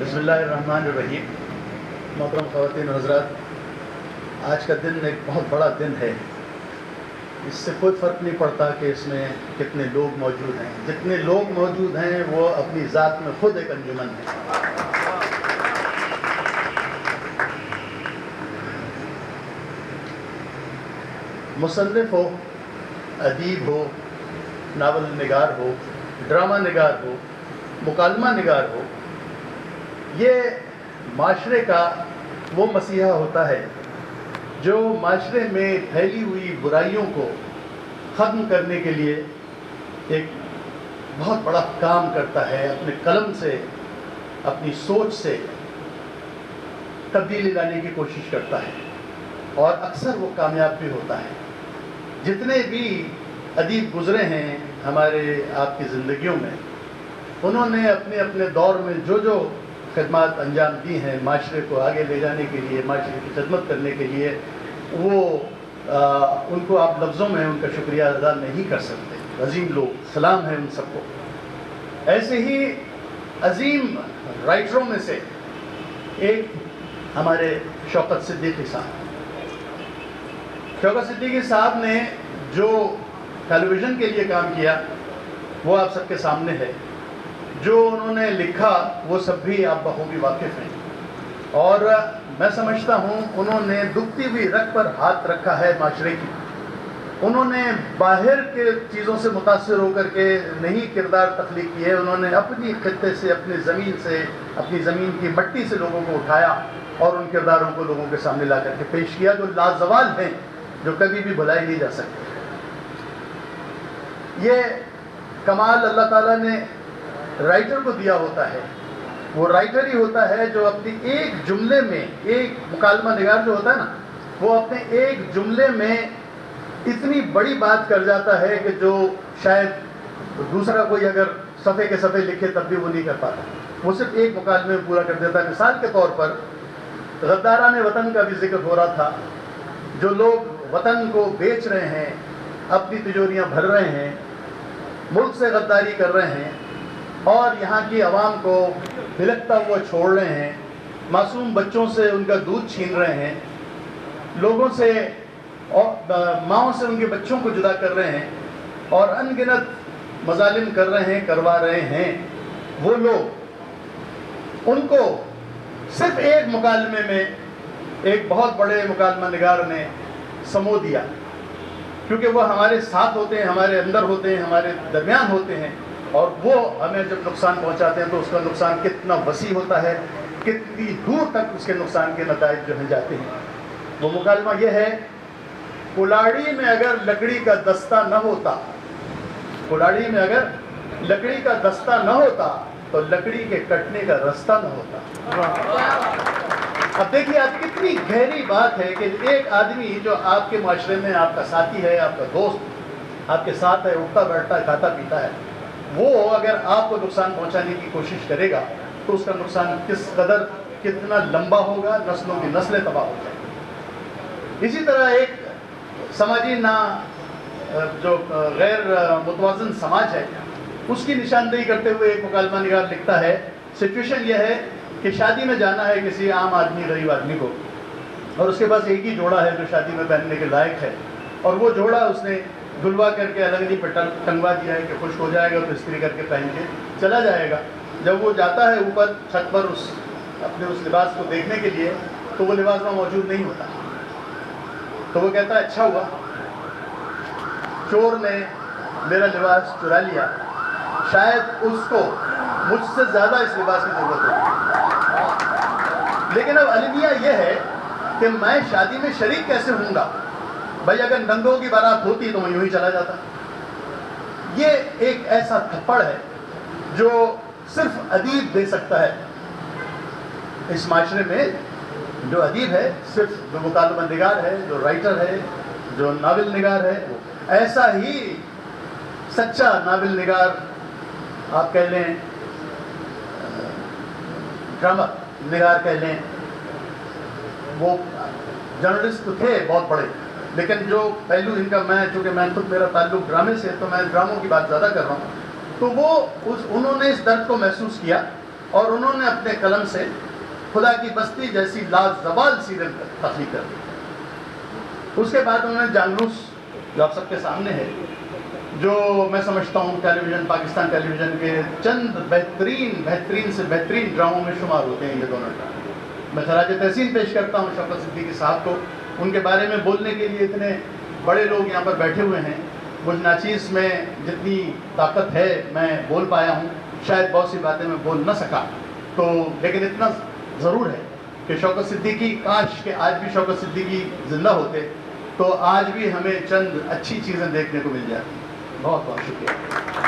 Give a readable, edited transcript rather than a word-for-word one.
بسم اللہ الرحمن الرحیم. محترم خواتین و حضرات، آج کا دن ایک بہت بڑا دن ہے. اس سے کوئی فرق نہیں پڑتا کہ اس میں کتنے لوگ موجود ہیں. جتنے لوگ موجود ہیں وہ اپنی ذات میں خود ایک انجمن ہے. مصنف ہو، ادیب ہو، ناول نگار ہو، ڈرامہ نگار ہو، مکالمہ نگار ہو، یہ معاشرے کا وہ مسیحا ہوتا ہے جو معاشرے میں پھیلی ہوئی برائیوں کو ختم کرنے کے لیے ایک بہت بڑا کام کرتا ہے. اپنے قلم سے، اپنی سوچ سے تبدیلی لانے کی کوشش کرتا ہے اور اکثر وہ کامیاب بھی ہوتا ہے. جتنے بھی ادیب گزرے ہیں ہمارے آپ کی زندگیوں میں، انہوں نے اپنے اپنے دور میں جو خدمات انجام دی ہیں معاشرے کو آگے لے جانے کے لیے، معاشرے کی خدمت کرنے کے لیے، وہ ان کو آپ لفظوں میں ان کا شکریہ ادا نہیں کر سکتے. عظیم لوگ، سلام ہے ان سب کو. ایسے ہی عظیم رائٹروں میں سے ایک ہمارے شوکت صدیقی صاحب. شوکت صدیقی صاحب نے جو ٹیلی ویژن کے لیے کام کیا وہ آپ سب کے سامنے ہے. جو انہوں نے لکھا وہ سب بھی آپ بخوبی واقف ہیں، اور میں سمجھتا ہوں انہوں نے دکھتی ہوئی رگ پر ہاتھ رکھا ہے معاشرے کی. انہوں نے باہر کے چیزوں سے متاثر ہو کر کے نہیں کردار تخلیق کیے. انہوں نے اپنی خطے سے، اپنی زمین سے، اپنی زمین کی مٹی سے لوگوں کو اٹھایا اور ان کرداروں کو لوگوں کے سامنے لا کر کے پیش کیا جو لازوال ہیں، جو کبھی بھی بھلائے نہیں جا سکتے. یہ کمال اللہ تعالیٰ نے رائٹر کو دیا ہوتا ہے. وہ رائٹر ہی ہوتا ہے جو اپنی ایک جملے میں، ایک مکالمہ نگار جو ہوتا ہے نا، وہ اپنے ایک جملے میں اتنی بڑی بات کر جاتا ہے کہ جو شاید دوسرا کوئی اگر صفحے کے صفحے لکھے تب بھی وہ نہیں کر پاتا. وہ صرف ایک مکالمے میں پورا کر دیتا ہے. مثال کے طور پر غداران وطن کا بھی ذکر ہو رہا تھا. جو لوگ وطن کو بیچ رہے ہیں، اپنی تجوریاں بھر رہے ہیں، ملک سے غداری کر رہے ہیں اور یہاں کی عوام کو بھلکتا ہوا چھوڑ رہے ہیں، معصوم بچوں سے ان کا دودھ چھین رہے ہیں، لوگوں سے اور ماؤں سے ان کے بچوں کو جدا کر رہے ہیں اور ان گنت مظالم کر رہے ہیں، کروا رہے ہیں، وہ لوگ ان کو صرف ایک مکالمے میں ایک بہت بڑے مکالمہ نگار نے سمو دیا. کیونکہ وہ ہمارے ساتھ ہوتے ہیں، ہمارے اندر ہوتے ہیں، ہمارے درمیان ہوتے ہیں، اور وہ ہمیں جب نقصان پہنچاتے ہیں تو اس کا نقصان کتنا وسیع ہوتا ہے، کتنی دور تک اس کے نقصان کے نتائج جو ہیں جاتے ہیں. وہ مکالمہ یہ ہے: کلاڑی میں اگر لکڑی کا دستہ نہ ہوتا، کلاڑی میں اگر لکڑی کا دستہ نہ ہوتا تو لکڑی کے کٹنے کا رستہ نہ ہوتا. اب دیکھیے آپ کتنی گہری بات ہے کہ ایک آدمی جو آپ کے معاشرے میں آپ کا ساتھی ہے، آپ کا دوست، آپ کے ساتھ ہے، اٹھتا بیٹھتا ہے، کھاتا پیتا ہے، وہ اگر آپ کو نقصان پہنچانے کی کوشش کرے گا تو اس کا نقصان کس قدر کتنا لمبا ہوگا، نسلوں کی نسلیں تباہ ہو جائیں گی. اسی طرح ایک سماجی جو غیر متوازن سماج ہے اس کی نشاندہی کرتے ہوئے ایک مکالمہ نگار لکھتا ہے: سچویشن یہ ہے کہ شادی میں جانا ہے کسی عام آدمی، غریب آدمی کو، اور اس کے پاس ایک ہی جوڑا ہے جو شادی میں پہننے کے لائق ہے، اور وہ جوڑا اس نے دھلوا کر کے الگ پہ ٹنگوا دیا ہے کہ خشک ہو جائے گا تو استری کر کے پہن کے چلا جائے گا. جب وہ جاتا ہے اوپر چھت پر اپنے اس لباس کو دیکھنے کے لیے تو وہ لباس وہاں موجود نہیں ہوتا. تو وہ کہتا ہے اچھا ہوا چور نے میرا لباس چرا لیا، شاید اس کو مجھ سے زیادہ اس لباس کی ضرورت ہوگی. لیکن اب المیہ یہ ہے کہ میں شادی میں شریک کیسے ہوں گا؟ بھائی اگر ننگوں کی بارات ہوتی تو میں یوں ہی چلا جاتا. یہ ایک ایسا تھپڑ ہے جو صرف ادیب دے سکتا ہے. اس معاشرے میں جو ادیب ہے، صرف جو مکالمہ نگار ہے، جو رائٹر ہے، جو ناول نگار ہے، ایسا ہی سچا ناول نگار آپ کہہ لیں، ڈرامہ نگار کہہ لیں. وہ جرنلسٹ تو تھے بہت بڑے، لیکن جو پہلو ان کا، چونکہ خود میرا تعلق ڈرامے سے، تو میں ڈراموں کی بات زیادہ کر رہا ہوں. تو وہ انہوں نے اس درد کو محسوس کیا اور انہوں نے اپنے قلم سے خدا کی بستی جیسی لازوال سیریل تخلیق کر دی. اس کے بعد انہوں نے جانگلوس جو آپ سب کے سامنے ہے، جو میں سمجھتا ہوں ٹیلی ویژن، پاکستان ٹیلی ویژن کے چند بہترین سے بہترین ڈراموں میں شمار ہوتے ہیں یہ دونوں ڈرامے. میں خراج تحسین پیش کرتا ہوں شوکت صدیقی صاحب کو. ان کے بارے میں بولنے کے لیے اتنے بڑے لوگ یہاں پر بیٹھے ہوئے ہیں، مجھ ناچیز میں جتنی طاقت ہے میں بول پایا ہوں، شاید بہت سی باتیں میں بول نہ سکا تو، لیکن اتنا ضرور ہے کہ شوکت صدیقی، کاش کہ آج بھی شوکت صدیقی زندہ ہوتے تو آج بھی ہمیں چند اچھی چیزیں دیکھنے کو مل جاتی. بہت بہت شکریہ.